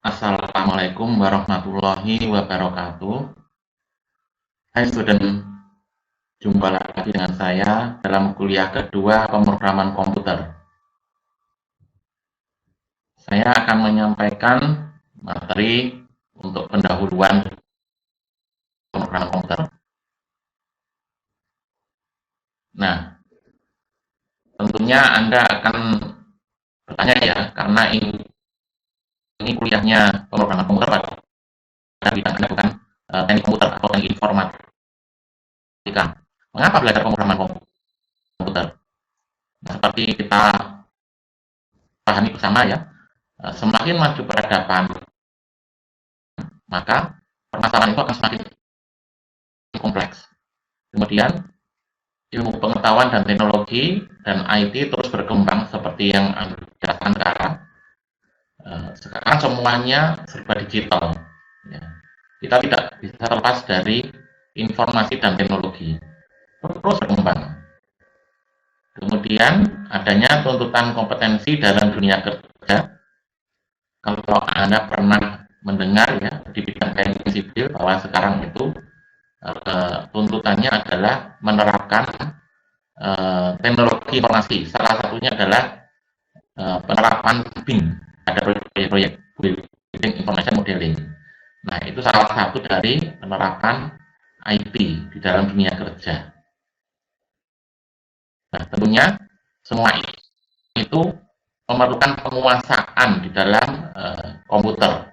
Assalamualaikum warahmatullahi wabarakatuh. Hai student, jumpa lagi dengan saya dalam kuliah kedua pemrograman komputer. Saya akan menyampaikan materi untuk pendahuluan pemrograman komputer. Nah, tentunya Anda akan bertanya ya, karena ini kuliahnya pemrograman komputer pada bidang Anda bukan teknik komputer atau teknik informatika. Mengapa belajar pemrograman komputer? Nah, seperti kita pahami bersama ya, semakin maju peradaban, maka permasalahan itu akan semakin kompleks. Kemudian, ilmu pengetahuan dan teknologi dan IT terus berkembang seperti yang Anda jelaskan sekarang. Sekarang semuanya serba digital. Ya. Kita tidak bisa terlepas dari informasi dan teknologi. Terus berkembang. Kemudian, adanya tuntutan kompetensi dalam dunia kerja. Kalau Anda pernah mendengar ya di bidang teknik sipil bahwa sekarang itu tuntutannya adalah menerapkan teknologi informasi. Salah satunya adalah penerapan BIM, ada proyek Building Information Modeling. Nah, itu salah satu dari penerapan IT di dalam dunia kerja. Nah, tentunya semua itu memerlukan penguasaan di dalam komputer.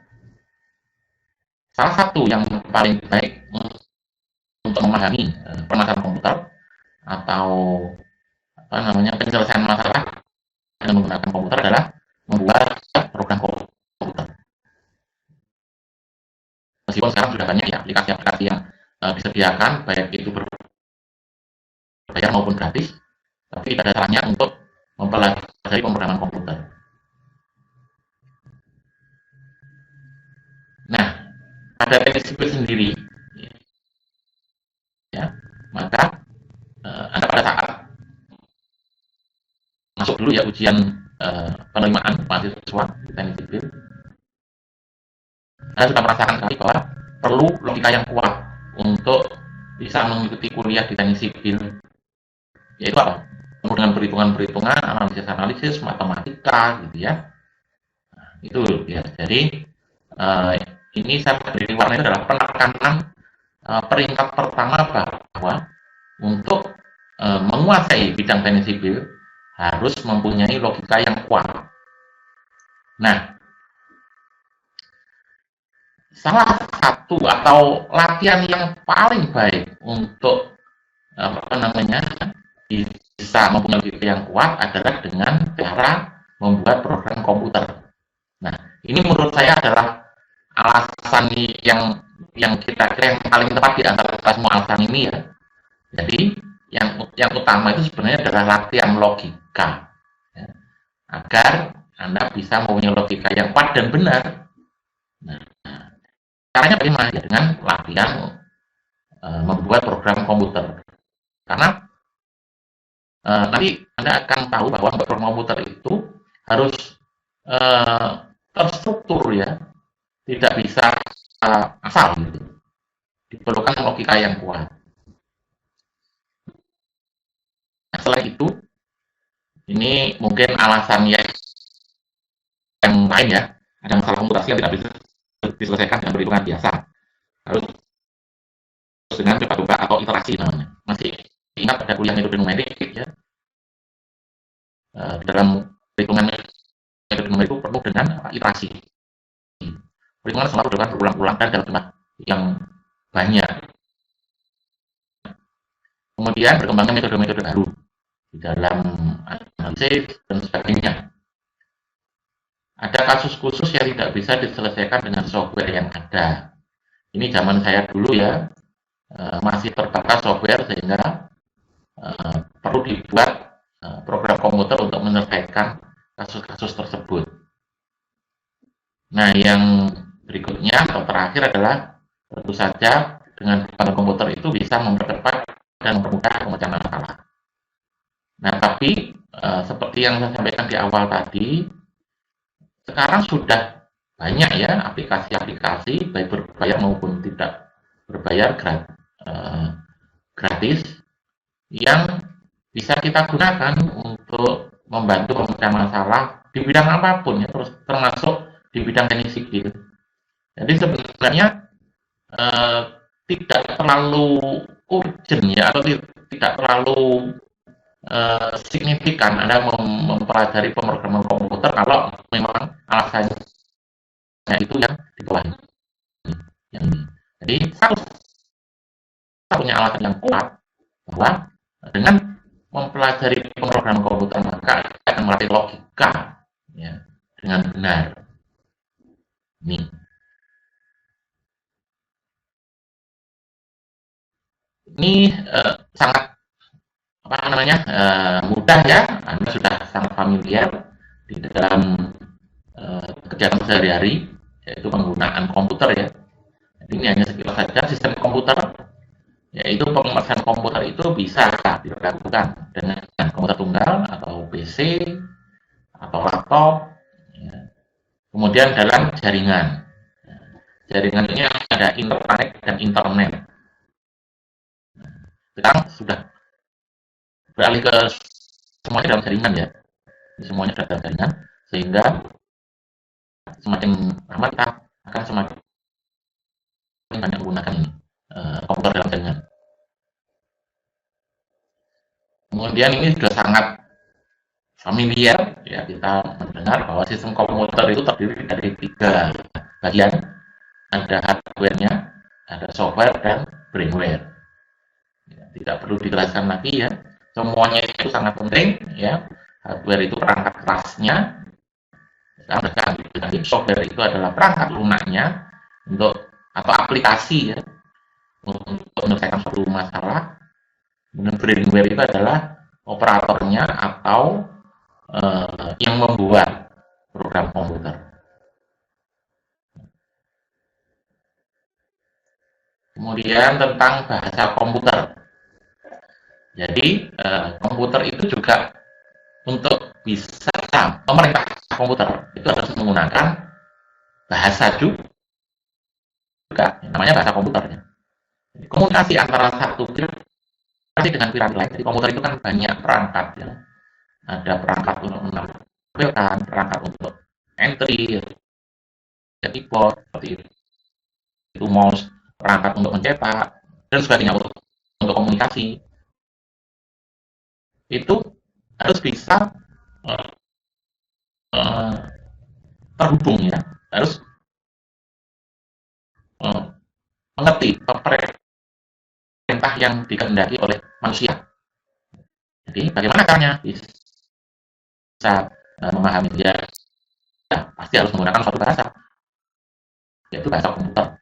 Salah satu yang paling baik untuk memahami permasalahan komputer atau penyelesaian masalah dengan menggunakan komputer adalah membuat program komputer. Meskipun sekarang sudah banyak ya aplikasi-aplikasi yang disediakan, baik itu berbayar maupun gratis, tapi tidak ada salahnya untuk mempelajari pemrograman komputer. Nah, pada teknik sipil sendiri, ya, maka Anda pada saat masuk dulu ya ujian penerimaan mahasiswa di teknik sipil, Anda sudah merasakan kali bahwa perlu logika yang kuat untuk bisa mengikuti kuliah di teknik sipil, yaitu apa? Penuh dengan perhitungan-perhitungan, analisis-analisis, matematika, gitu ya. Nah, itu ya. Jadi ini saya beri warna itu adalah penekanan peringkat pertama bahwa untuk menguasai bidang teknik sipil harus mempunyai logika yang kuat. Nah, salah satu atau latihan yang paling baik untuk bisa mempunyai logika yang kuat adalah dengan cara membuat program komputer. Nah, ini menurut saya adalah alasan yang kita kira yang paling tepat di antara semua alasan ini ya. Jadi yang utama itu sebenarnya adalah latihan logika ya, agar Anda bisa mempunyai logika yang kuat dan benar. Nah, caranya bagaimana? Ya, dengan latihan membuat program komputer. Karena nanti Anda akan tahu bahwa membuat program komputer itu harus terstruktur ya, tidak bisa asal gitu. Diperlukan logika yang kuat. Nah, setelah itu, ini mungkin alasan yang lain ya, ada masalah komputasi yang tidak bisa diselesaikan dengan perhitungan biasa. Harus dengan coba-coba atau iterasi namanya. Masih ingat ada kuliah metode numerik ya? Di dalam perhitungan metode numerik itu penuh dengan iterasi. Perhitungan selalu dilakukan berulang-ulang dan dalam jumlah yang banyak. Kemudian berkembangnya metode-metode baru di dalam analisis dan sebagainya. Ada kasus khusus yang tidak bisa diselesaikan dengan software yang ada. Ini zaman saya dulu ya, masih terbatas software sehingga perlu dibuat program komputer untuk menyelesaikan kasus-kasus tersebut. Nah, yang berikutnya atau terakhir adalah tentu saja dengan program komputer itu bisa mempercepat dan mempermudah pemecahan masalah. Nah, tapi seperti yang saya sampaikan di awal tadi, sekarang sudah banyak ya aplikasi-aplikasi baik berbayar maupun tidak berbayar gratis yang bisa kita gunakan untuk membantu pemecahan masalah di bidang apapun ya, terus termasuk di bidang teknik sipil. Jadi sebenarnya eh, tidak terlalu urgent ya, atau tidak terlalu signifikan Anda mempelajari pemrograman komputer kalau memang alasannya itu yang di bawah ini. Yang ini. Jadi satu-satunya alasan yang kuat bahwa dengan mempelajari pemrograman komputer maka akan melatih logika ya, dengan benar. Ini sangat mudah ya, Anda sudah sangat familiar di dalam kerjaan sehari-hari, yaitu penggunaan komputer ya. Jadi ini hanya sekilas saja sistem komputer, yaitu pemecahan komputer itu bisa dilakukan dengan komputer tunggal atau PC atau laptop, ya. Kemudian dalam jaringan. Jaringan ini ada internet dan internet. Sekarang sudah beralih ke semuanya dalam jaringan ya. Semuanya sudah dalam jaringan, sehingga semakin lama kita akan semakin banyak menggunakan ini komputer dalam jaringan. Kemudian ini sudah sangat familiar ya, kita mendengar bahwa sistem komputer itu terdiri dari 3 bagian, ada hardware-nya, ada software dan brainware. Ya, tidak perlu dijelaskan lagi ya, semuanya itu sangat penting ya. Hardware itu perangkat kerasnya, software itu adalah perangkat lunaknya untuk atau aplikasi ya untuk menyelesaikan suatu masalah. Kemudian brainware itu adalah operatornya atau yang membuat program komputer. Kemudian tentang bahasa komputer. Jadi komputer itu juga untuk bisa memerintah komputer itu harus menggunakan bahasa juga, namanya bahasa komputernya. Komunikasi antara satu piranti dengan piranti lain. Di komputer itu kan banyak perangkat ya. Ada perangkat untuk menampilkan, perangkat untuk entry, keyboard, seperti itu mouse, perangkat untuk mencetak, dan sebagainya untuk komunikasi. Itu harus bisa terhubung ya, harus mengerti perintah yang dikehendaki oleh manusia. Jadi bagaimana caranya bisa memahami dia? Ya, pasti harus menggunakan suatu bahasa, yaitu bahasa komputer.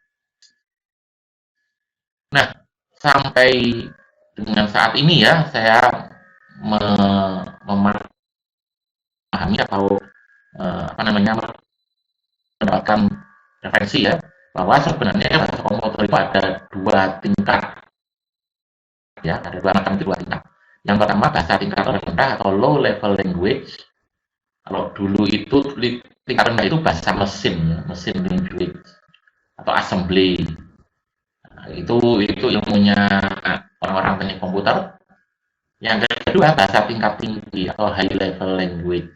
Nah, sampai dengan saat ini ya, saya memahami atau mendapatkan referensi ya, bahwa sebenarnya bahasa komputer itu ada 2 tingkat ya, ada 2 macam, 2 tingkat. Yang pertama bahasa tingkat rendah atau low level language. Kalau dulu itu tingkat rendah itu bahasa mesin ya, mesin language atau assembly. Nah, itu ilmunya orang-orang teknik komputer. Yang kedua bahasa tingkat tinggi atau high level language.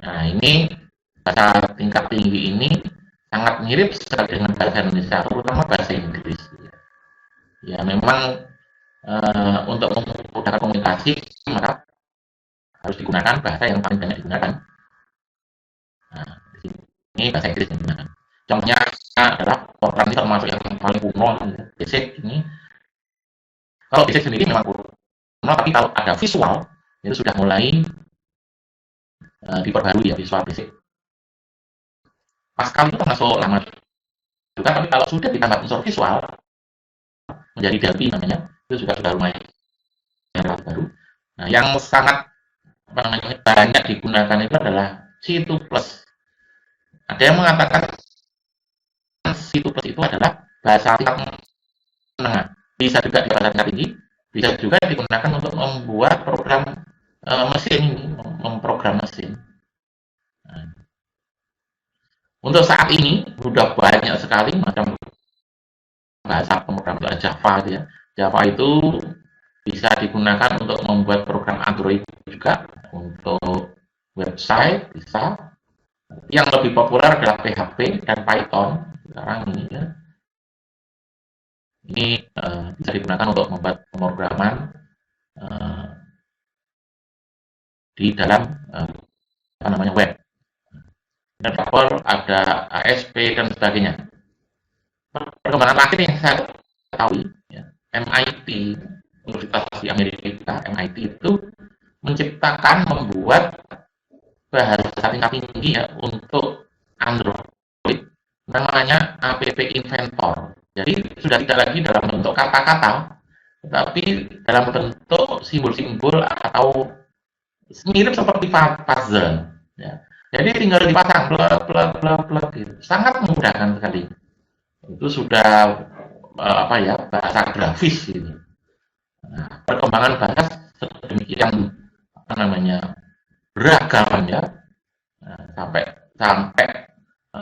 Nah, ini bahasa tingkat tinggi ini sangat mirip sekali dengan bahasa Indonesia, terutama bahasa Inggris. Ya, memang untuk memudahkan komunikasi maka harus digunakan bahasa yang paling banyak digunakan. Nah, ini bahasa Inggris yang digunakan. Contohnya adalah program ini termasuk yang paling kuno, basic ini. Kalau basic sendiri memang kuno, tapi kalau ada visual itu sudah mulai diperbarui ya, visual basic. Pascal itu termasuk lama juga, tapi kalau sudah ditambah unsur visual menjadi Delphi namanya, itu juga sudah lumayan baru. Nah, yang sangat banyak digunakan itu adalah C2+. Ada yang mengatakan C2+ itu adalah bahasa tingkat menengah. Bisa juga di bahasa tingkat tinggi, bisa juga digunakan untuk membuat program mesin ini, memprogram mesin. Nah, Untuk saat ini sudah banyak sekali macam bahasa pemrograman Java gitu ya. Java itu bisa digunakan untuk membuat program Android juga, untuk website bisa. Yang lebih populer adalah PHP dan Python sekarang ini ya. Ini bisa digunakan untuk membuat pemrograman uh, di dalam apa namanya web. Dan ada ASP dan sebagainya. Perkembangan terakhir yang saya ketahui, ya, MIT, Universitas di Amerika, MIT itu membuat bahasa tingkat tinggi ya untuk Android, namanya App Inventor. Jadi sudah tidak lagi dalam bentuk kata-kata, tetapi dalam bentuk simbol-simbol atau mirip seperti puzzle. Ya. Jadi tinggal dipasang blok blok blok blok gitu. Sangat memudahkan sekali. Itu sudah apa ya, bahasa grafis gitu. Nah, perkembangan bahasa sedemikian apa namanya beragam ya, sampai sampai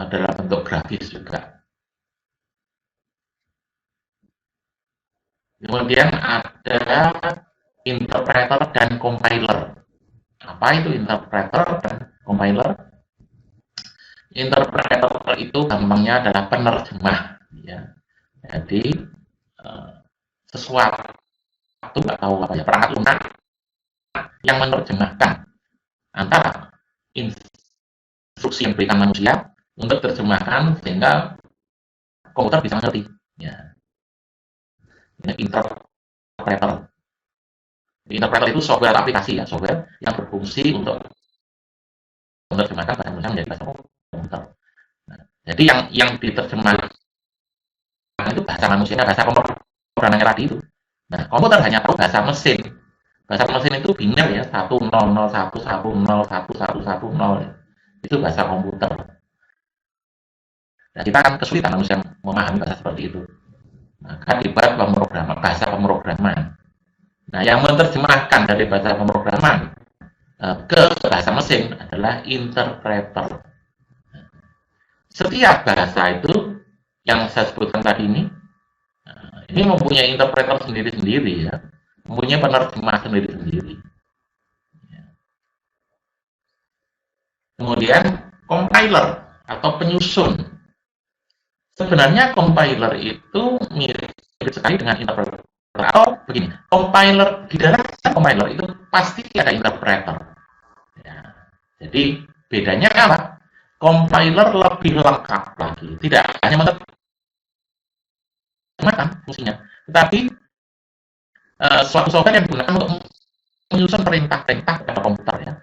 dalam bentuk grafis juga. Kemudian ada interpreter dan compiler. Apa itu interpreter dan compiler? Interpreter itu gampangnya adalah penerjemah, ya. Jadi sesuatu atau apa ya, perangkat lunak yang menerjemahkan antara instruksi yang diberikan manusia untuk terjemahkan sehingga komputer bisa mengerti. Ya. Interpreter. Interpreter itu software aplikasi ya, software yang berfungsi untuk menerjemahkan bahasa manusia menjadi bahasa komputer. Nah, jadi yang diterjemahkan itu bahasa manusia, bahasa pemrogramannya tadi itu. Nah, komputer hanya tahu bahasa mesin. Bahasa mesin itu biner ya, 10011011110. Itu bahasa komputer. Nah, kita kan kesulitan manusia memahami bahasa seperti itu. Maka dibuat bahasa pemrograman. Nah, yang menerjemahkan dari bahasa pemrograman ke bahasa mesin adalah interpreter. Setiap bahasa itu yang saya sebutkan tadi ini mempunyai interpreter sendiri-sendiri ya, mempunyai penerjemah sendiri-sendiri. Kemudian compiler atau penyusun. Sebenarnya compiler itu mirip sekali dengan interpreter. Atau begini, compiler di dalam compiler itu pasti ada interpreter. Ya. Jadi bedanya apa? Compiler lebih lengkap lagi, tidak hanya menerjemahkan fungsinya, tetapi suatu software yang digunakan untuk menyusun perintah-perintah pada komputer ya,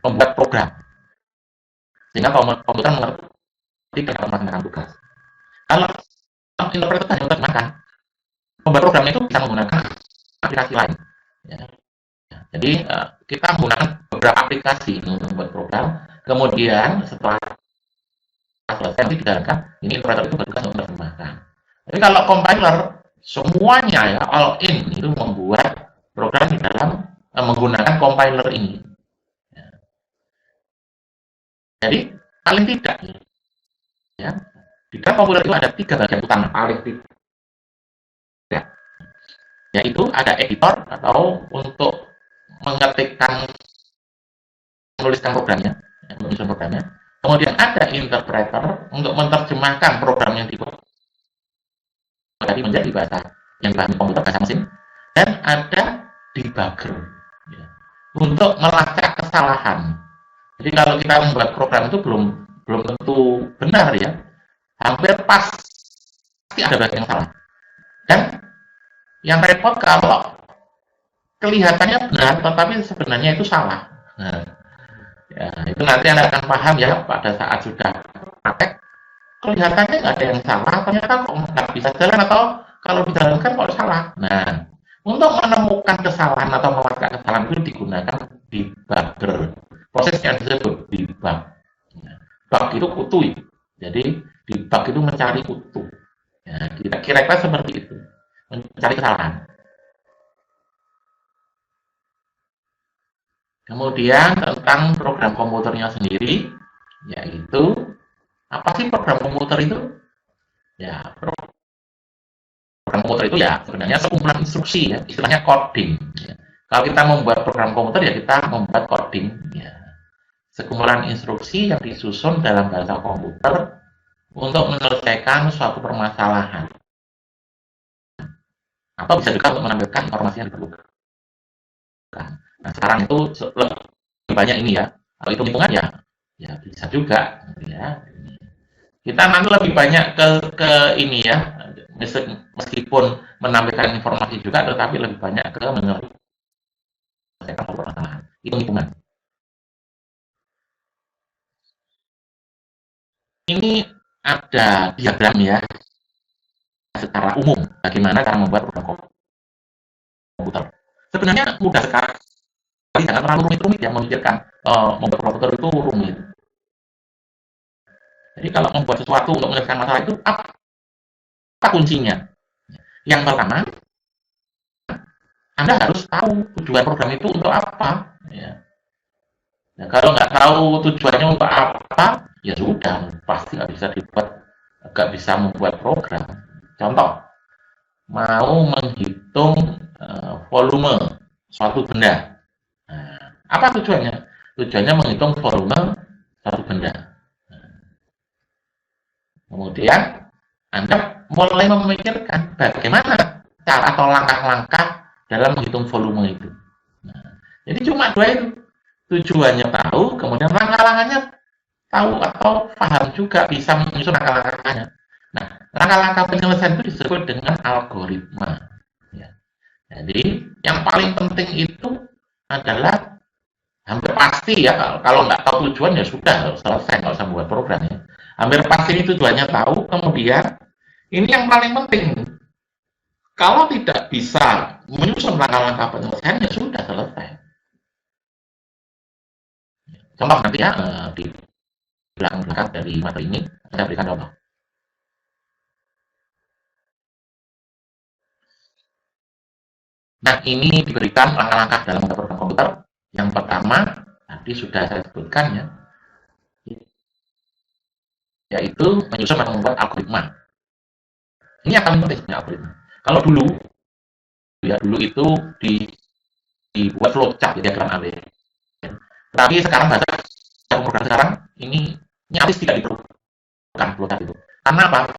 membuat program, sehingga komputer mengerti dalam melaksanakan tugas. Kalau interpreter hanya menerjemahkan, membuat programnya itu bisa menggunakan aplikasi lain. Ya. Jadi kita menggunakan beberapa aplikasi untuk membuat program. Kemudian setelah selesai dijalankan, ini interpreter itu bertugas untuk menerjemahkan. Tapi kalau compiler semuanya ya all in itu membuat program di dalam menggunakan compiler ini. Ya. Jadi paling tidak ya di dalam compiler itu ada 3 bagian utama paling tidak. Yaitu ada editor atau untuk mengetikkan, menuliskan programnya, menyusun programnya. Kemudian ada interpreter untuk menerjemahkan program yang dibuat tadi menjadi bahasa yang dipahami komputer, bahasa mesin. Dan ada debugger ya, untuk melacak kesalahan. Jadi kalau kita membuat program itu belum tentu benar ya, hampir pasti ada bagian yang salah. Dan yang repot kalau kelihatannya benar, tetapi sebenarnya itu salah. Nah, ya, itu nanti Anda akan paham ya pada saat sudah praktek. Kelihatannya nggak ada yang salah, ternyata kok nggak bisa jalan atau kalau dijalankan kok salah. Nah, untuk menemukan kesalahan atau melacak kesalahan itu digunakan debugger. Prosesnya disebut debug. Bug itu kutu, jadi debug itu mencari kutu. Ya, kira-kira seperti itu, mencari kesalahan. Kemudian tentang program komputernya sendiri, yaitu apa sih program komputer itu? Ya, program komputer itu ya sebenarnya sekumpulan instruksi ya, istilahnya coding. Ya. Kalau kita membuat program komputer ya kita membuat coding. Ya. Sekumpulan instruksi yang disusun dalam bahasa komputer untuk menyelesaikan suatu permasalahan. Atau bisa juga untuk menampilkan informasi yang diperlukan. Nah, sekarang itu lebih banyak ini ya. Kalau hitung-hitungan ya bisa juga. Ya. Kita nanti lebih banyak ke ini ya, meskipun menampilkan informasi juga, tetapi lebih banyak ke menyelesaikan permasalahan, hitung-hitungan. Ini ada diagram ya, secara umum bagaimana cara membuat program komputer. Sebenarnya mudah sekali, jangan terlalu rumit-rumit ya memikirkan membuat komputer itu rumit. Jadi kalau membuat sesuatu untuk menyelesaikan masalah itu apa kuncinya? Yang pertama, Anda harus tahu tujuan program itu untuk apa. Ya. Nah, kalau nggak tahu tujuannya untuk apa, ya sudah, pasti nggak bisa dibuat, nggak bisa membuat program. Contoh, mau menghitung volume suatu benda. Nah, apa tujuannya? Tujuannya menghitung volume suatu benda. Kemudian Anda mulai memikirkan bagaimana cara atau langkah-langkah dalam menghitung volume itu. Nah, jadi cuma dua itu. Tujuannya tahu, kemudian langkah-langkahnya tahu atau paham juga, bisa menyusun langkah-langkahnya. Nah, langkah-langkah penyelesaian itu disebut dengan algoritma. Ya. Jadi, yang paling penting itu adalah hampir pasti ya, kalau nggak tahu tujuan ya sudah, selesai, nggak usah buat program ya. Hampir pasti ini tujuannya tahu, kemudian ini yang paling penting. Kalau tidak bisa menyusun langkah-langkah penyelesaian ya sudah selesai. Contoh nanti ya di belakang dari materi ini saya berikan contoh. Nah, ini diberikan langkah-langkah dalam membuat program komputer. Yang pertama, tadi sudah saya sebutkan ya, yaitu menyusun atau membuat algoritma. Ini yang paling penting sebenarnya algoritma. Kalau dulu, ya dulu itu dibuat flowchart ya, diagram ABCD. Tapi sekarang bahasa program sekarang ini nyaris tidak diperlukan flowchart itu. Karena apa?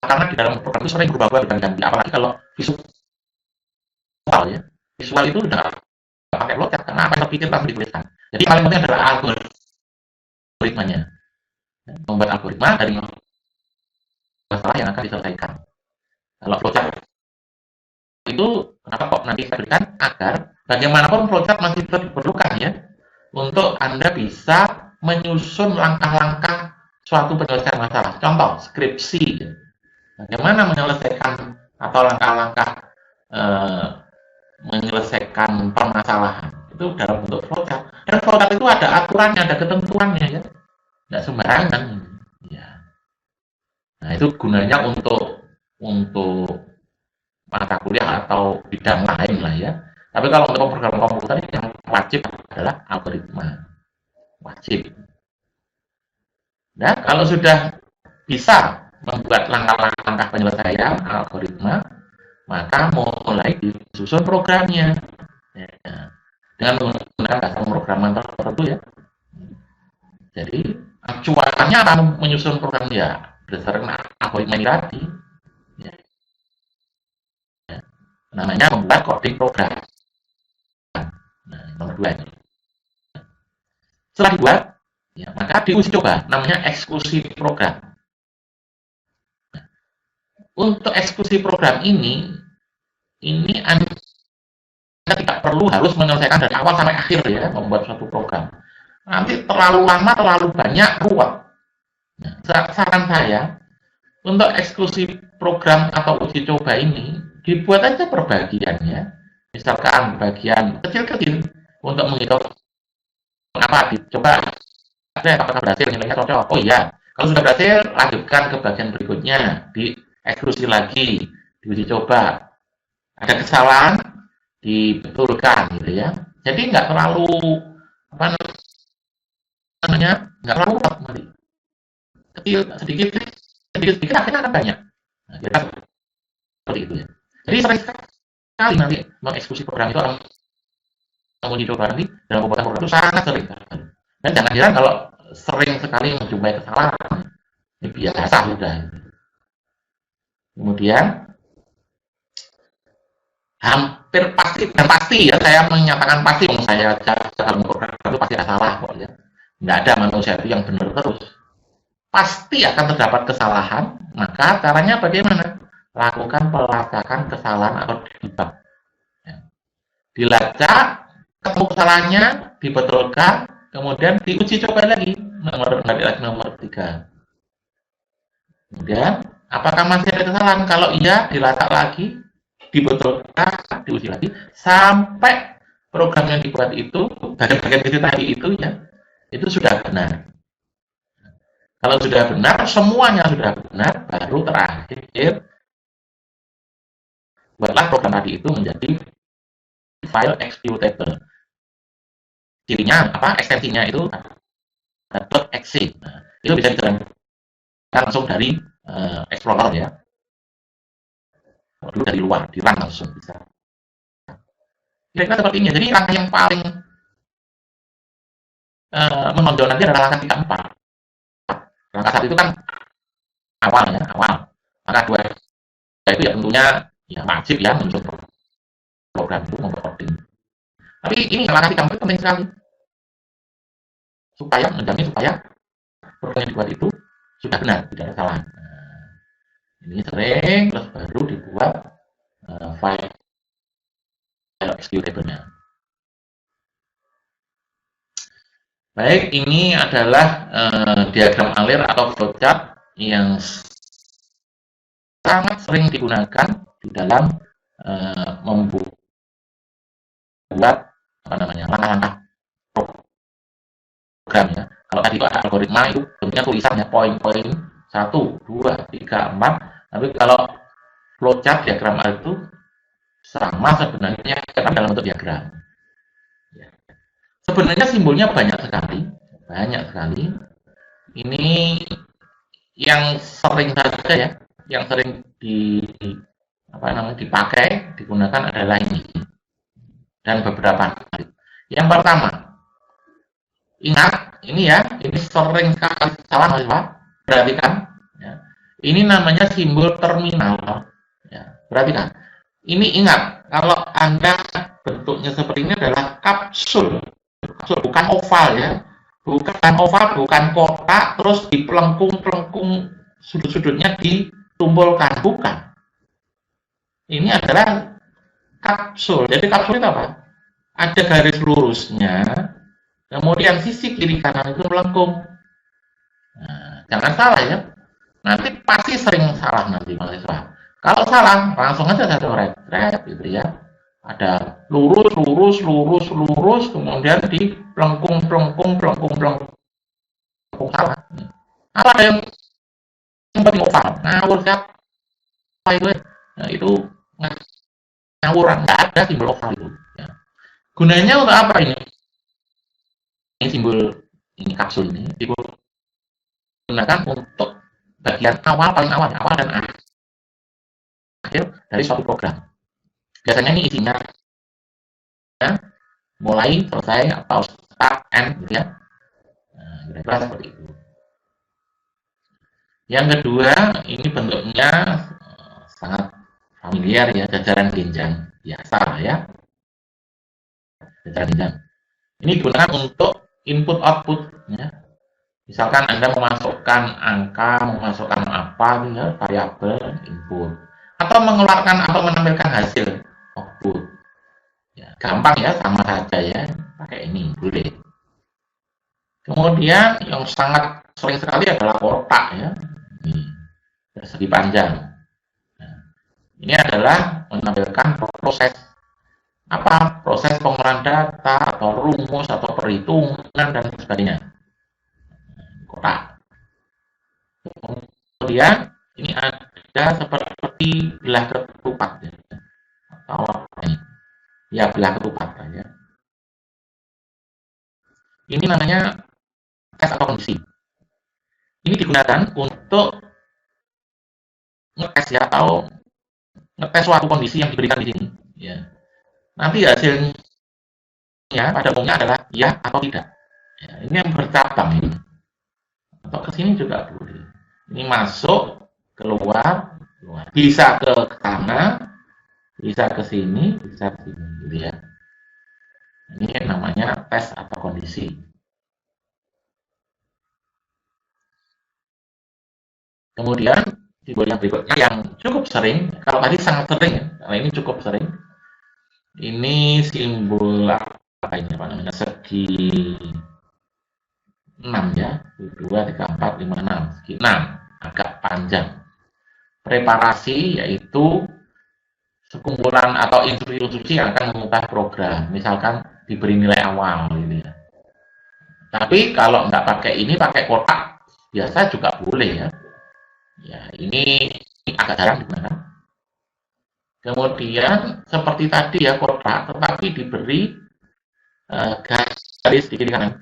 Karena di dalam program itu sering berubah-ubah berganti-ganti. Apalagi kalau visual ya, visual itu udah nggak pakai flowchart karena apa yang terpikir langsung dituliskan. Jadi paling penting adalah algoritmanya. Membuat algoritma dari masalah yang akan diselesaikan. Kalau flowchart itu kenapa kok nanti saya berikan agar bagaimanapun flowchart masih tetap diperlukan ya untuk Anda bisa menyusun langkah-langkah suatu penyelesaian masalah. Contoh skripsi, bagaimana menyelesaikan atau langkah-langkah menyelesaikan permasalahan itu dalam bentuk flowchart. Dan flowchart itu ada aturannya, ada ketentuannya ya, nggak sembarangan. Ya. Nah itu gunanya untuk mata kuliah atau bidang lain lah ya. Tapi kalau untuk program komputer yang wajib adalah algoritma. Wajib. Nah, kalau sudah bisa membuat langkah-langkah penyelesaian algoritma, maka mulai disusun programnya. Ya. Dengan menggunakan bahasa pemrograman tertentu ya. Jadi, acuannya akan menyusun program ya berdasarkan algoritma ini tadi. Ya. Namanya membuat coding program. Nah, nomor 2 ini. Setelah dibuat, ya, maka diuji coba, namanya eksekusi program. Nah, untuk eksekusi program ini Anda tidak perlu harus menyelesaikan dari awal sampai akhir ya, membuat suatu program. Nanti terlalu lama, terlalu banyak, ruwet. Nah, saran saya, untuk eksekusi program atau uji coba ini, dibuat aja perbagiannya. Misalkan bagian kecil-kecil untuk menghitung apa dicoba apakah berhasil nilainya cocok. Oh iya, kalau sudah berhasil lanjutkan ke bagian berikutnya, dieksekusi lagi, diuji coba. Ada kesalahan dibetulkan gitu ya. Jadi nggak terlalu namanya nggak terlalu kuat nanti. Kecil sedikit sedikit akhirnya akan banyak. Nah, kita seperti itu ya. Jadi sering sekali nanti mengeksekusi program itu orang menguji coba nanti dalam pembuatan program itu sangat sering. Dan jangan heran kalau sering sekali menjumpai kesalahan. Ini biasa sudah. Kemudian hampir pasti dan pasti ya, saya menyatakan pasti saya dalam program itu pasti ada salah kok ya. Nggak ada manusia itu yang benar terus. Pasti akan terdapat kesalahan, maka caranya bagaimana? Lakukan pelacakan kesalahan atau debug. Ya. Dilacak, ketemu kesalahannya, dibetulkan, kemudian diuji coba lagi, nomor 3. Kemudian, apakah masih ada kesalahan? Kalau iya, dilacak lagi, dibetulkan, diuji lagi, sampai program yang dibuat itu, bagian-bagian itu tadi itu ya, itu sudah benar. Kalau sudah benar, semuanya sudah benar, baru terakhir buatlah program tadi itu menjadi file executable. Cirinya apa? Ekstensinya itu .exe. Nah, itu bisa dijalankan langsung dari Explorer ya. Dulu dari luar, di run langsung bisa. Kira-kira seperti ini. Jadi langkah yang paling menonjol nanti adalah langkah 3, 4. Langkah 1 itu kan awal ya, awal. Langkah 2 itu ya tentunya ya wajib ya menyusun program itu membuat. Tapi ini langkah 3 itu penting sekali supaya menjamin supaya program yang dibuat itu sudah benar, tidak ada salah. Nah, ini sering terus baru dibuat file executable-nya. Baik, ini adalah diagram alir atau flowchart yang sangat sering digunakan di dalam membuat langkah-langkah program ya. Kalau tadi ada algoritma itu bentuknya tulisannya poin-poin 1, 2, 3, 4. Tapi kalau flowchart diagram alir itu sama sebenarnya dalam bentuk diagram. Sebenarnya simbolnya banyak sekali. Ini yang sering saja ya, yang sering dipakai, digunakan adalah ini dan beberapa. Yang pertama, ingat ini ya, ini sering sekali salah mahasiswa. Perhatikan, ya. Ini namanya simbol terminal. Ya, perhatikan. Ini ingat, kalau Anda bentuknya seperti ini adalah kapsul, bukan oval ya. Bukan oval, bukan kotak, terus dipelengkung-pelengkung sudut-sudutnya ditumpulkan, bukan. Ini adalah kapsul. Jadi kapsul itu apa? Ada garis lurusnya, kemudian sisi kiri kanan itu melengkung. Nah, jangan salah ya. Nanti pasti sering salah nanti mahasiswa. Kalau salah, langsung aja saya coret gitu ya. Ada lurus, kemudian di pelengkung salah. Apa ada yang penting oval? Ngawur siapa itu? Nah, itu ngawuran, nggak ada simbol oval itu. Ya. Gunanya untuk apa ini? Ini simbol ini kapsul ini digunakan untuk bagian paling awal dan akhir dari suatu program. Biasanya ini isinya ya, mulai, selesai, atau start, end gitu ya. Nah, kira-kira seperti itu. Yang kedua, ini bentuknya sangat familiar ya, jajaran genjang biasa ya. Jajaran genjang. Ini digunakan untuk input output ya. Misalkan Anda memasukkan angka, memasukkan apa ya, variabel input, atau mengeluarkan atau menampilkan hasil output. Ya, gampang ya, sama saja ya, pakai ini boleh. Kemudian yang sangat sering sekali adalah kotak ya, ini persegi panjang. Nah, ini adalah menampilkan proses apa? Proses pengolahan data atau rumus atau perhitungan dan sebagainya. Kotak. Kemudian ini ada seperti belah ketupat ya, atau apa ini? Ya, belah ketupat ya. Ini namanya tes atau kondisi. Ini digunakan untuk ngetes ya, atau ngetes suatu kondisi yang diberikan di sini. Ya. Nanti hasilnya pada umumnya adalah ya atau tidak. Ya, ini yang bercabang ini. Atau ke sini juga boleh. Ini masuk, keluar, keluar. Bisa ke sana, bisa ke sini, bisa ke sini, gitu ya. Ini namanya tes atau kondisi. Kemudian simbol yang berikutnya yang cukup sering, kalau tadi sangat sering ya, kalau ini cukup sering. Ini simbol apa ini, apa namanya, segi 6 ya, 2, 3, 4, 5, 6, segi 6, agak panjang. Preparasi yaitu sekumpulan atau instruksi yang akan mengubah program, misalkan diberi nilai awal gitu ya. Tapi kalau nggak pakai ini, pakai kotak biasa juga boleh ya. Ya, ini agak jarang digunakan. Kemudian seperti tadi ya, kotak tetapi diberi garis di kiri kanan.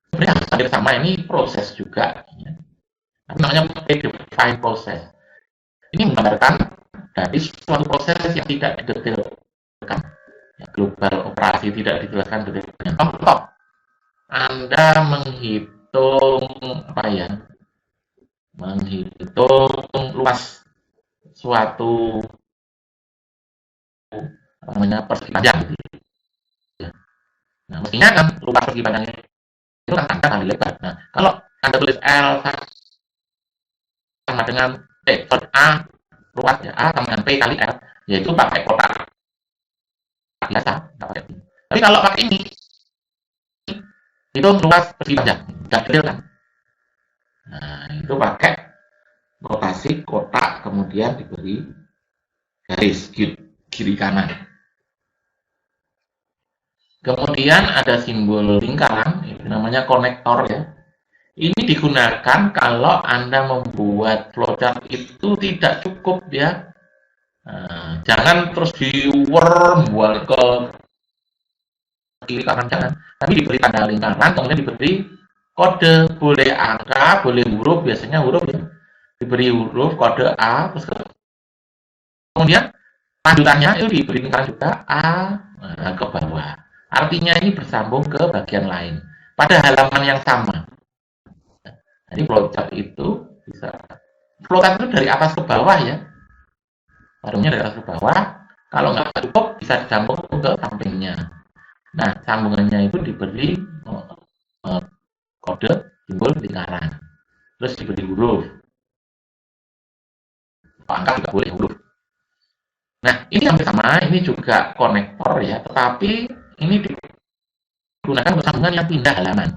Sebenarnya hampir sama, ini proses juga. Ya. Namanya predefined process. Ini menggambarkan dari suatu proses yang tidak didetailkan. Ya, global operasi tidak dijelaskan detailnya. Contoh, Anda menghitung apa ya? Menghitung luas suatu namanya persegi panjang gitu. Ya. Nah, mestinya kan luas persegi panjangnya itu kan Anda kali lebar. Nah, kalau Anda tulis L sama dengan A, luas ya, A sama dengan P kali L, yaitu pakai kotak biasa. Tapi kalau pakai ini, itu luas persegi panjang, nggak detail kan? Nah, itu pakai rotasi kotak, kemudian diberi garis kiri kanan. Kemudian ada simbol lingkaran, itu namanya konektor ya. Ini digunakan kalau Anda membuat flowchart itu tidak cukup ya. Nah, jangan terus di-worm buat ke kiri kanan, jangan. Tapi diberi tanda lingkaran, kemudian diberi kode, boleh angka, boleh huruf, biasanya huruf ya. Diberi huruf, kode A, terus kemudian lanjutannya itu diberi lingkaran juga A ke bawah. Artinya ini bersambung ke bagian lain pada halaman yang sama. Jadi flowchart itu bisa, flowchart itu dari atas ke bawah ya, warungnya dari atas ke bawah. Kalau nggak cukup bisa disambung ke sampingnya. Nah, sambungannya itu diberi kode simbol lingkaran, terus diberi huruf, angka juga boleh huruf. Nah, ini hampir sama, ini juga konektor ya, tetapi ini digunakan untuk sambungan yang pindah halaman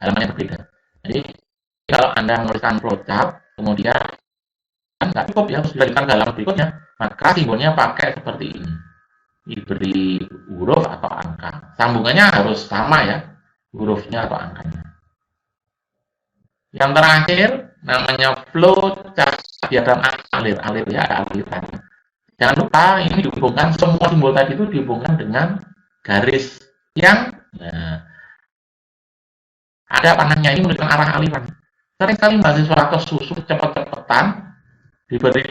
yang berbeda. Jadi kalau Anda menuliskan flowchart, kemudian nggak cukup ya, harus dilanjutkan ke halaman berikutnya, maka simbolnya pakai seperti ini, diberi huruf atau angka. Sambungannya harus sama ya, hurufnya atau angkanya. Yang terakhir namanya flowchart diagram alir ya, ada aliran. Jangan lupa ini dihubungkan, semua simbol tadi itu dihubungkan dengan garis yang ada panahnya, ini menunjukkan arah aliran. Seringkali mahasiswa kesusu cepet-cepetan diberi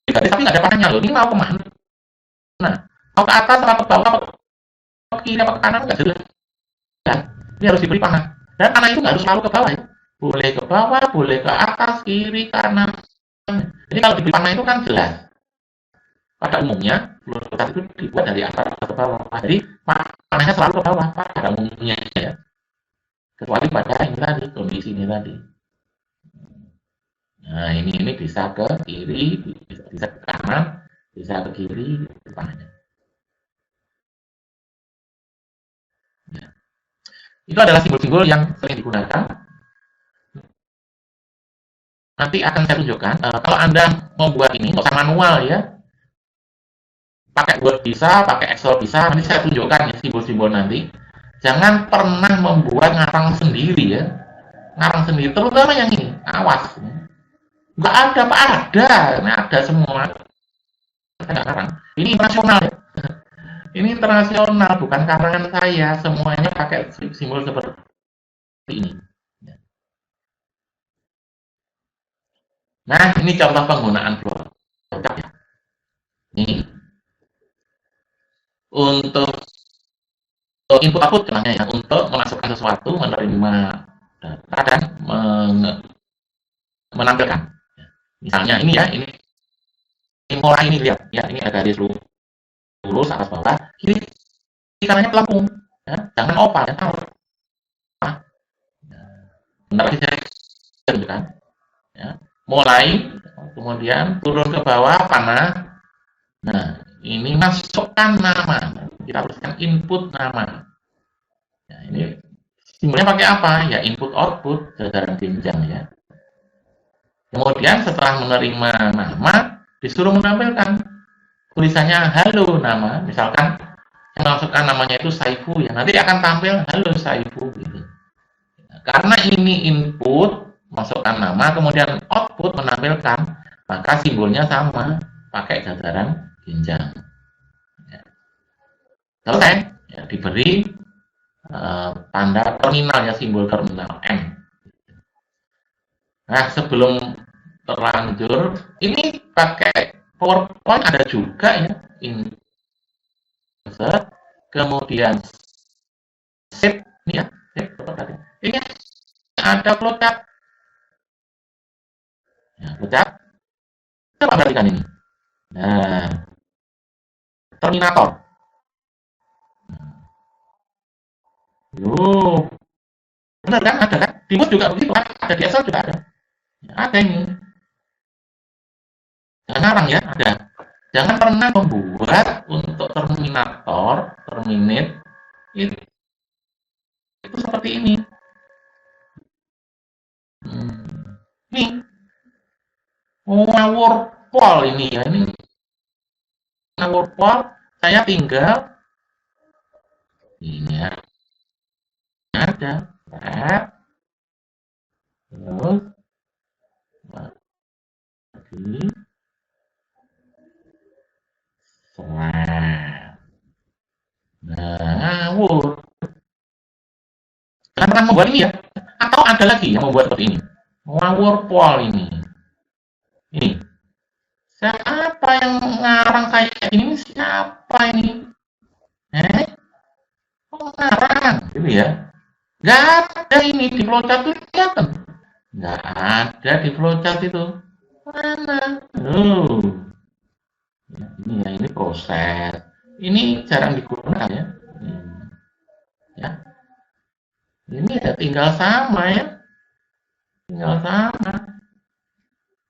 garis tapi nggak ada panahnya loh. Ini mau kemana? Nah, mau ke atas atau ke bawah, ke kiri atau ke kanan nggak jelas. Ini harus diberi panah. Dan panah itu nggak harus selalu ke bawah ya. Boleh ke bawah, boleh ke atas, kiri, kanan. Jadi kalau diberi panah itu kan jelas. Pada umumnya, flowchart itu dibuat dari atas ke bawah. Jadi panahnya selalu ke bawah pada umumnya ya. Kecuali pada ini tadi, kondisi ini tadi. Nah, ini bisa ke kiri, bisa ke kanan, bisa ke kiri, panahnya. Ya. Itu adalah simbol-simbol yang sering digunakan. Nanti akan saya tunjukkan. Kalau Anda membuat ini, nggak usah manual ya. Pakai Word bisa, pakai Excel bisa. Nanti saya tunjukkan ya simbol-simbol nanti. Jangan pernah membuat ngarang sendiri ya. Ngarang sendiri, terutama yang ini. Awas. Nggak ada, Pak, ada. Ini ada semua. Saya nggak ngarang. Ini internasional ya. Ini internasional, bukan karangan saya. Semuanya pakai simbol seperti ini. Nah, ini contoh penggunaan flowchart ya. Ini untuk input output contohnya ya, untuk memasukkan sesuatu, menerima data dan menampilkan. Misalnya ini ya, ini mulai ini lihat ya, ini ada garis lurus atas bawah, kiri kanannya pelengkung, ya, jangan oval ya, benar aja gitu kan. Ya. Mulai, kemudian turun ke bawah panah. Nah, ini masukkan nama, kita tuliskan input nama. Nah, ini simbolnya pakai apa? Ya input output jajaran jenjang ya. Kemudian setelah menerima nama, disuruh menampilkan tulisannya halo nama, misalkan yang masukkan namanya itu Saifu ya, nanti akan tampil halo Saifu gitu. Nah, karena ini input masukkan nama, kemudian output menampilkan, maka simbolnya sama, pakai jajaran jenjang. Ya. Selesai, ya, diberi tanda terminal ya, simbol terminal M. Nah, sebelum terlanjur, ini pakai PowerPoint ada juga ya, insert, kemudian save, ini ya, save, ini ada flowchart. Ya, flowchart, coba perhatikan ini. Nah, terminator. Benar kan? Ada kan? Di Word juga begitu kan? Ada di Excel juga ada. Ya, ada ini. Jangan ngarang ya, ada. Jangan pernah membuat untuk terminator, terminate, itu seperti ini. Ini ngawur pol ini ya, ini ngawur pol. Saya tinggal ini ya, ada, terus lagi. Nah, ngawur. Jangan pernah membuat ini ya. Atau ada lagi yang membuat seperti ini. Ngawur pol ini. Ini. Siapa yang ngarang kayak ini? Siapa ini? Ngarang, gitu ya. Nggak ada ini di flowchart itu kelihatan. Nggak ada di flowchart itu. Mana? Ini ya, ini proses. Ini jarang digunakan ya. Ya. Ini ya tinggal sama ya. Tinggal sama.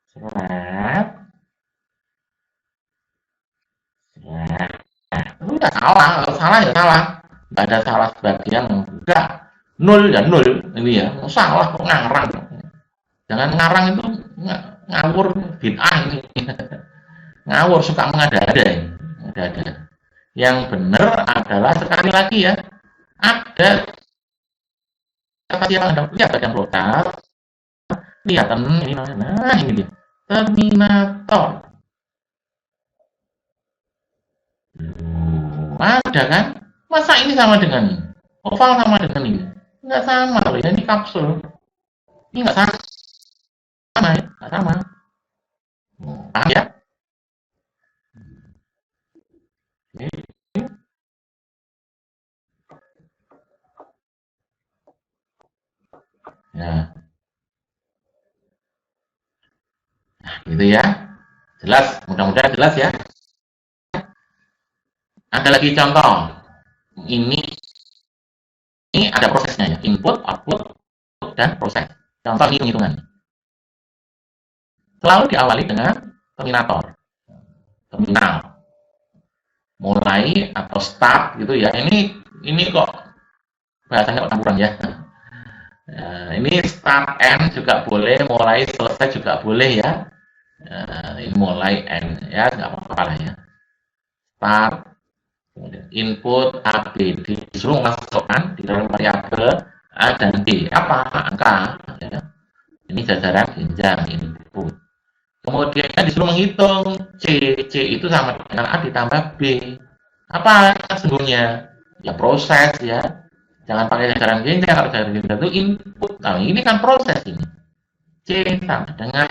Seret. Seret. Itu nggak salah. Kalau salah ya salah. Nggak ada salah sebagian. Enggak. Nol ya nol. Ini ya. Salah kok ngarang. Jangan ngarang itu ngawur bid'ah ini. Ngawur, suka mengada-ada ini. Mengada-ada. Yang benar adalah sekali lagi ya. Ada kata yang ada lihat bagian flowchart. Lihat ini nah ini dia. Terminator. Ada kan? Masa ini sama dengan ini? Oval sama dengan ini? Enggak sama loh ya, ini kapsul. Ini enggak sama ya, enggak sama. Paham ya? Ya. Nah, gitu ya. Jelas, mudah-mudahan jelas ya. Ada lagi contoh. Ini ada prosesnya ya, input, output, dan proses. Contoh ini hitungan. Selalu diawali dengan terminator. Terminal. Mulai atau start gitu ya. Ini kok bahasanya campuran ya. Nah, ini start end juga boleh, mulai selesai juga boleh ya. Ini mulai end ya, nggak apa-apa lah ya. Start, input A, B, disuruh masukkan di dalam variabel A dan B. Apa? Angka. Ya. Ini jajaran jenjang input. Kemudian disuruh menghitung C itu sama dengan A ditambah B. Apa sesungguhnya? Ya proses ya. Jangan pakai jajaran genjang, kalau jajaran genjang itu input. Nah, ini kan proses ini. C sama dengan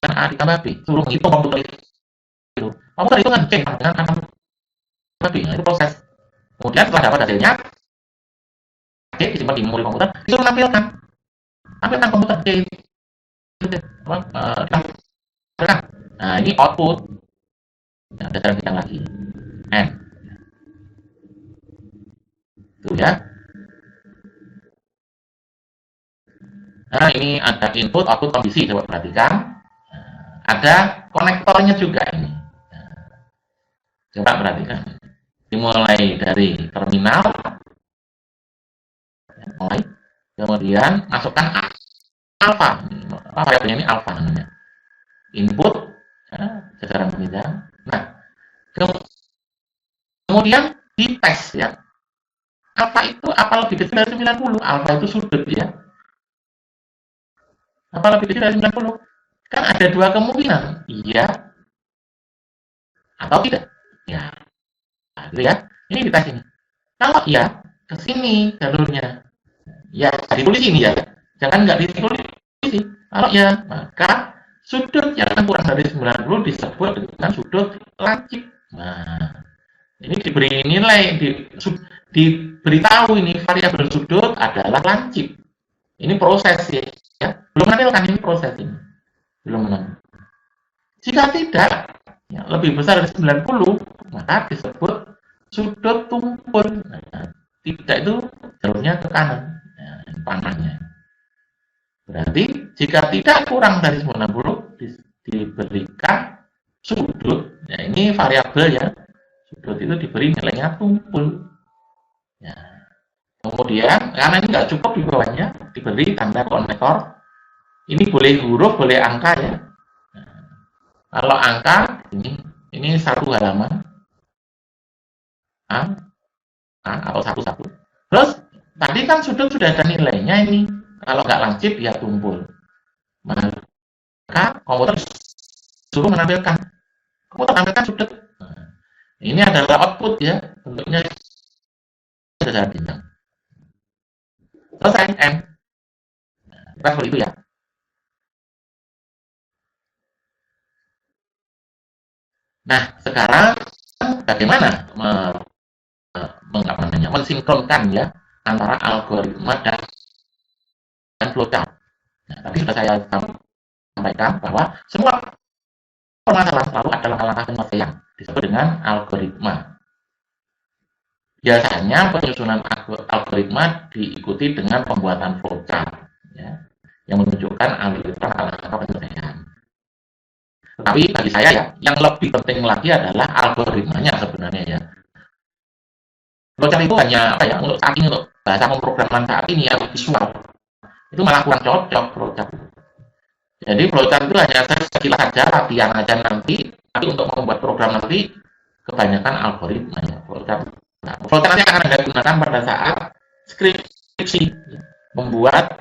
A ditambah B. Suruh menghitung komputer itu. Komputer itu kan C sama dengan A tambah B. Nah, itu proses. Kemudian setelah dapat hasilnya, C disimpan di memori komputer, disuruh tampilkan komputer C itu. Nah, ini output. Nah, jajaran genjang lagi. N. Itu ya. Nah, ini ada input, output, kondisi. Coba perhatikan. Ada konektornya juga ini. Coba perhatikan. Dimulai dari terminal, mulai, kemudian masukkan alpha. Variabelnya ini alpha namanya. Input, jajaran genjang. Nah, kemudian dites ya. Alpha itu apa lebih kecil dari 90? Alpha itu sudut ya. Apa lebih kecil dari 90? Kan ada dua kemungkinan, iya atau tidak. Ya, nah, gitu ya. Ini dites ini. Kalau iya, ke sini jalurnya. Ya, ditulis ini ya. Jangan nggak ditulis. Kalau ya, maka sudut yang kurang dari 90 disebut dengan sudut lancip. Nah, ini diberi nilai, diberitahu ini variabel sudut adalah lancip. Ini proses ya. Belum menampilkan ini proses ini. Belum menampilkan. Jika tidak, ya, lebih besar dari 90, maka disebut sudut tumpul. Nah, tidak itu jalurnya ke kanan. Nah, panahnya. Berarti jika tidak kurang dari 90 diberikan sudut. Ya, ini variabel ya. Sudut itu diberi nilainya tumpul. Ya. Kemudian karena ini nggak cukup di bawahnya diberi tanda konektor. Ini boleh huruf, boleh angka ya. Nah, kalau angka ini satu halaman A atau satu. Terus tadi kan sudut sudah ada nilainya ini. Kalau nggak lancip ya tumpul. Maka komputer suruh menampilkan. Komputer tampilkan sudut. Nah, ini adalah output ya. Bentuknya jajaran bintang. Selesai N. Kita seperti itu ya. Nah, sekarang bagaimana mensinkronkan ya antara algoritma dan flowchart. Nah, tadi sudah saya sampaikan bahwa semua permasalahan selalu ada langkah-langkah penyelesaian disebut dengan algoritma. Biasanya penyusunan algoritma diikuti dengan pembuatan flowchart ya, yang menunjukkan aliran langkah penyelesaian. Tetapi bagi saya ya, yang lebih penting lagi adalah algoritmanya sebenarnya ya. Flowchart itu hanya apa ya, untuk saat ini, untuk bahasa pemrograman saat ini yang visual itu malah kurang cocok flowchart. Jadi flowchart itu hanya sekilas saja, latihan aja nanti, tapi untuk membuat program nanti kebanyakan algoritma ya flowchart. Nah, flowchart nanti akan Anda gunakan pada saat skripsi, membuat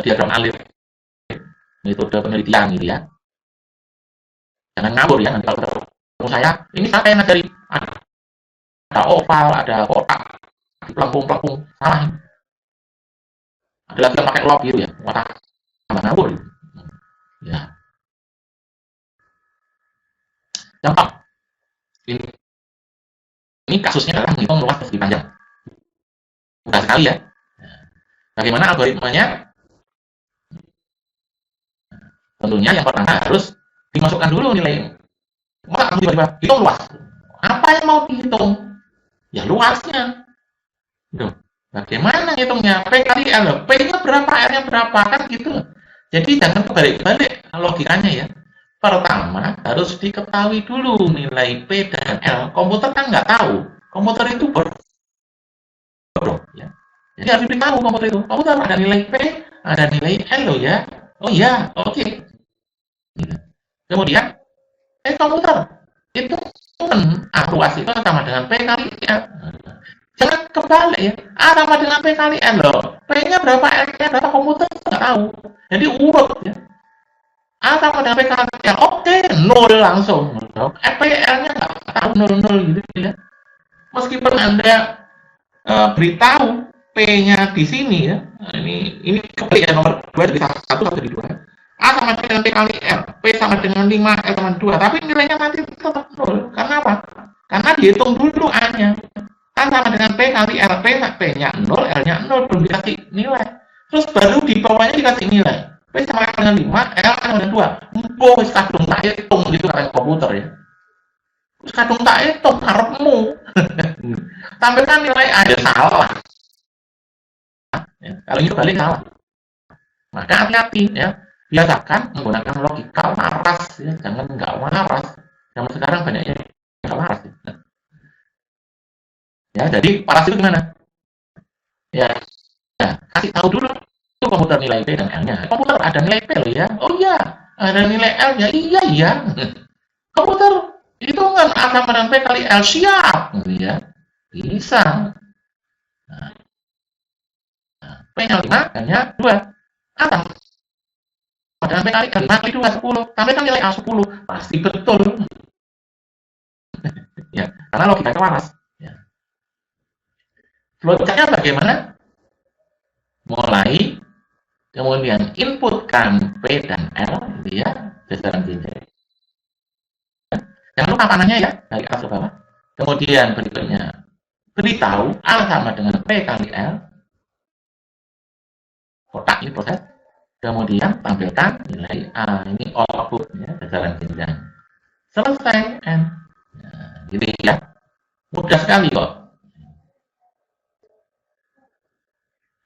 diagram alir, metode penelitian gitu ya. Jangan ngawur ya, nanti kalau ketemu saya, ini saya yang ngajari, ada oval, ada kotak, pelengkung-pelengkung, salah. Ada lagi yang pakai lob gitu ya, watak tambah ngawur. Ya. Contoh, ini kasusnya adalah menghitung luas persegi panjang. Mudah sekali ya. Bagaimana algoritmanya? Tentunya yang pertama harus dimasukkan dulu nilai. Masa kamu tiba-tiba hitung luas? Apa yang mau dihitung? Ya luasnya. Duh, bagaimana hitungnya? P kali L. P-nya berapa, R-nya berapa? Kan gitu. Jadi jangan kebalik-balik logikanya ya. Pertama harus diketahui dulu nilai P dan L. Komputer kan nggak tahu. Komputer itu bodoh. Ya. Jadi harus diberitahu komputer itu. Komputer ada nilai P, ada nilai L loh ya. Oh iya, oke. Okay. Kemudian, komputer itu A luas itu sama dengan P kali L. Jangan kebalik ya. A sama dengan P kali L loh. P-nya berapa, L-nya berapa, komputer nggak tahu. Jadi urut ya. A sama dengan P kali L, oke, nol langsung. PL-nya nggak tahu nol gitu ya. Meskipun Anda beritahu P-nya di sini ya. Nah, ini kebalik ya, nomor 2 jadi 1 jadi 2. A sama dengan P kali L, P sama dengan 5, L sama 2, tapi nilainya nanti tetap 0. Karena apa? Karena dihitung dulu A-nya. A sama dengan P kali L, P-nya 0, L-nya 0, belum dikasih nilai. Terus baru di bawahnya dikasih nilai. P sama dengan 5, L sama dengan 2. Empuh, kadung tak hitung gitu katanya komputer ya. Terus kadung tak hitung, karepmu. Sampai kan nilai ada salah. Ya, kalau itu balik salah. Maka hati-hati ya. Biasakan menggunakan logika waras ya, jangan nggak waras. Zaman sekarang banyak yang nggak waras. Ya, jadi waras itu gimana? Ya, ya, kasih tahu dulu tuh komputer nilai P dan L-nya. Komputer ada nilai P loh ya. Oh iya, ada nilai L-nya. Iya iya. Komputer itu kan A sama dengan P kali L, siap, gitu ya. Bisa. Nah, P-nya 5, L-nya 2. A sama dengan P kali L, 5 kali 2, 10. Tampilkan nilai A 10. Pasti betul. Ya, karena logikanya waras. Ya. Flowchart-nya bagaimana? Mulai, kemudian inputkan P dan L, gitu ya, besaran jenjang. Jangan lupa panahnya ya, dari atas ke bawah. Kemudian berikutnya, beritahu A sama dengan P kali L, kotak ini proses. Kemudian tampilkan nilai A, ini output ya, besaran jenjang. Selesai, N. Nah, gitu ya. Mudah sekali kok.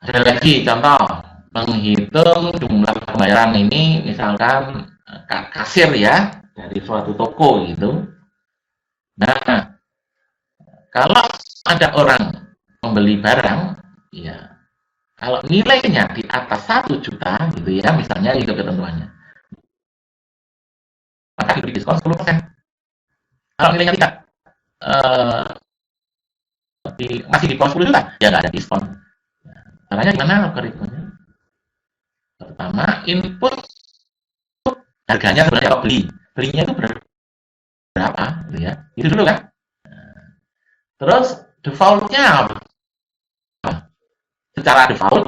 Ada lagi contoh, menghitung jumlah pembayaran ini, misalkan kasir ya, dari suatu toko gitu. Nah, kalau ada orang membeli barang, ya kalau nilainya di atas 1 juta gitu ya, misalnya itu ketentuannya, maka diberi diskon 10%. Kalau nilainya tidak eh, masih di bawah 10 juta, ya nggak ada diskon. Caranya gimana algoritmanya? Pertama, input harganya sebenarnya kalau belinya itu berapa, gitu ya? Itu dulu kan. Terus defaultnya apa? Secara default,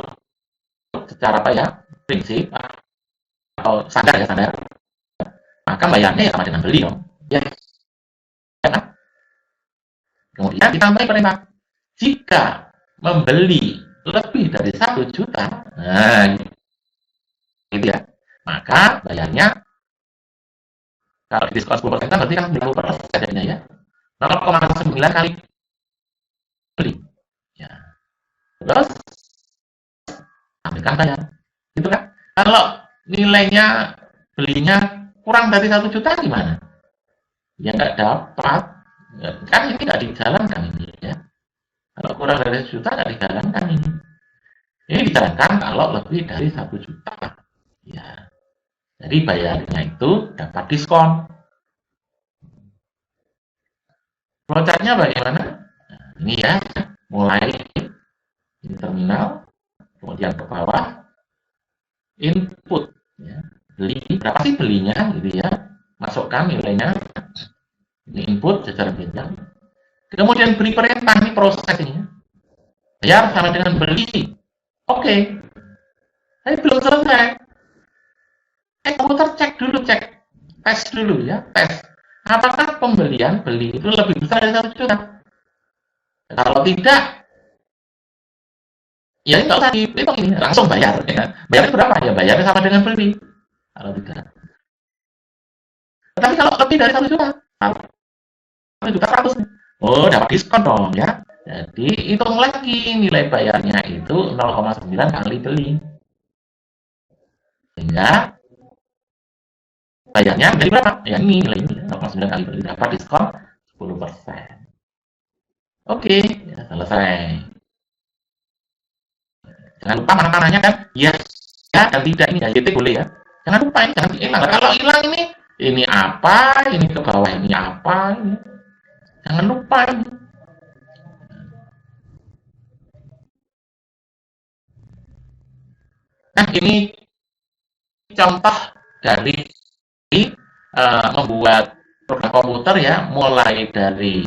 secara apa ya? Prinsip atau standar ya standar. Maka bayarnya ya sama dengan beli dong. Ya, ya kan? Kemudian ditambah perintah. Jika membeli lebih dari 1 juta, nah gitu ya. Maka bayarnya kalau diskon 10% berarti kan 90% jadinya ya. 0,9 kali beli. Ya. Terus ambilkan bayar. Gitu kan? Kalau nilainya belinya kurang dari 1 juta gimana? Ya nggak dapat. Kan ini nggak dijalankan ini ya. Kalau kurang dari 1 juta nggak dijalankan ini. Ini dijalankan kalau lebih dari 1 juta. Ya. Jadi bayarnya itu dapat diskon. Flowchart-nya bagaimana? Nah, ini ya, mulai di terminal, kemudian ke bawah, input, ya. Beli, berapa sih belinya, gitu ya, masukkan nilainya, ini input secara jenjang, kemudian beri perintah, ini proses ini, bayar sama dengan beli, oke, tapi belum selesai, komputer cek dulu, tes dulu ya, tes, apakah pembelian beli itu lebih besar dari 1 juta? Kalau tidak, ya nggak usah dihitung ini, langsung bayar. Ya. Bayarnya berapa? Ya bayarnya sama dengan beli. Kalau tidak. Tetapi kalau lebih dari 1 juta, 1,1 juta, oh dapat diskon dong ya. Jadi hitung lagi nilai bayarnya itu 0,9 kali beli. Sehingga bayarnya jadi berapa? Ya ini nilai ini 0,9 kali beli, dapat diskon 10%. Oke, ya, selesai. Jangan lupa mana-mananya kan? Yes, ya dan tidak ini ya, YT boleh ya. Jangan lupa ini, jangan hilang. Kalau hilang ini apa, ini ke bawah ini apa, ini. Jangan lupa ini. Nah, ini contoh dari membuat program komputer ya, mulai dari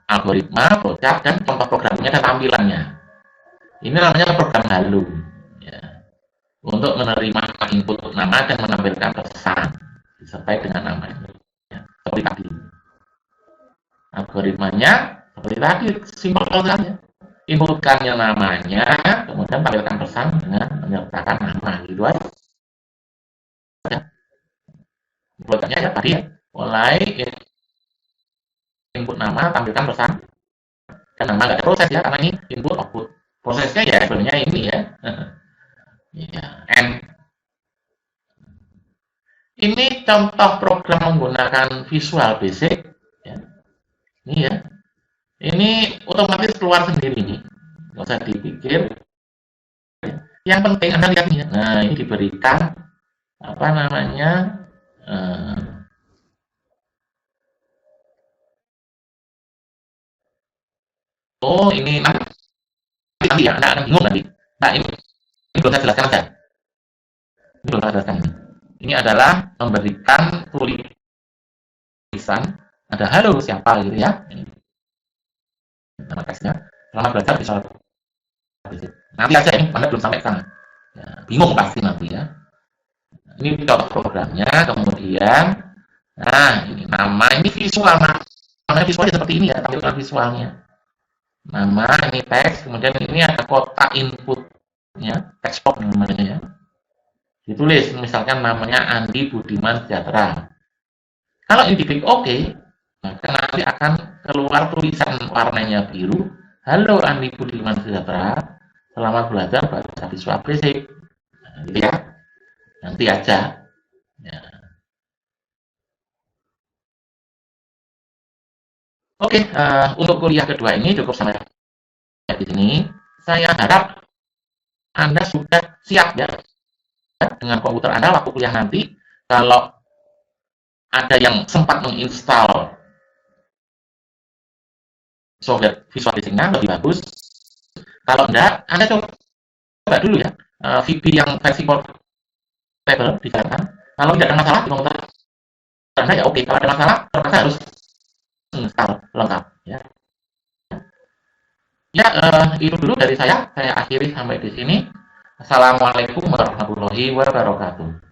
algoritma, flowchart, dan contoh programnya dan tampilannya. Ini namanya program halu. Ya. Untuk menerima input nama dan menampilkan pesan disertai dengan namanya. Ya. Seperti tadi. Algoritmanya seperti tadi, simpel saja. Inputkannya namanya, kemudian tampilkan pesan dengan menyertakan nama. Gitu aja. Inputkannya ya tadi ya, mulai input nama, tampilkan pesan, dan nama nggak ada proses ya, karena ini input output. Prosesnya ya sebenarnya ini ya. Ya, and ini contoh program menggunakan Visual Basic. Ya. Ini ya, ini otomatis keluar sendiri nih, nggak usah dipikir. Yang penting Anda lihat nih, nah ini diberikan apa namanya, oh ini nanti ya, Anda akan bingung nanti. Nah ini belum saya jelaskan aja. Ini belum saya jelaskan ini. Ini adalah memberikan tulisan, ada halo siapa gitu ya. Nama teksnya, selamat belajar Visual Basic. Nanti aja ini, Anda belum sampai ke sana. Ya, bingung pasti nanti ya. Ini contoh programnya, kemudian, nah ini nama, ini visual, namanya visualnya seperti ini ya, tampilan visualnya. Nama, ini teks, kemudian ini ada kotak inputnya, teks box namanya ya. Ditulis, misalkan namanya Andi Budiman Sejahtera. Kalau ini diklik OK, maka nanti akan keluar tulisan warnanya biru, halo Andi Budiman Sejahtera, selamat belajar bahasa Visual Basic. Nah, gitu ya. Nanti aja. Ya. Oke, untuk kuliah kedua ini cukup sampai di sini. Saya harap Anda sudah siap ya dengan komputer Anda waktu kuliah nanti. Kalau ada yang sempat menginstal software Visual Basic-nya lebih bagus. Kalau enggak, Anda coba dulu ya VB yang versi portable dijalankan. Kalau tidak ada masalah di komputer Anda ya oke. Kalau ada masalah, terpaksa harus install lengkap ya. Ya, itu dulu dari saya. Saya akhiri sampai di sini. Assalamualaikum warahmatullahi wabarakatuh.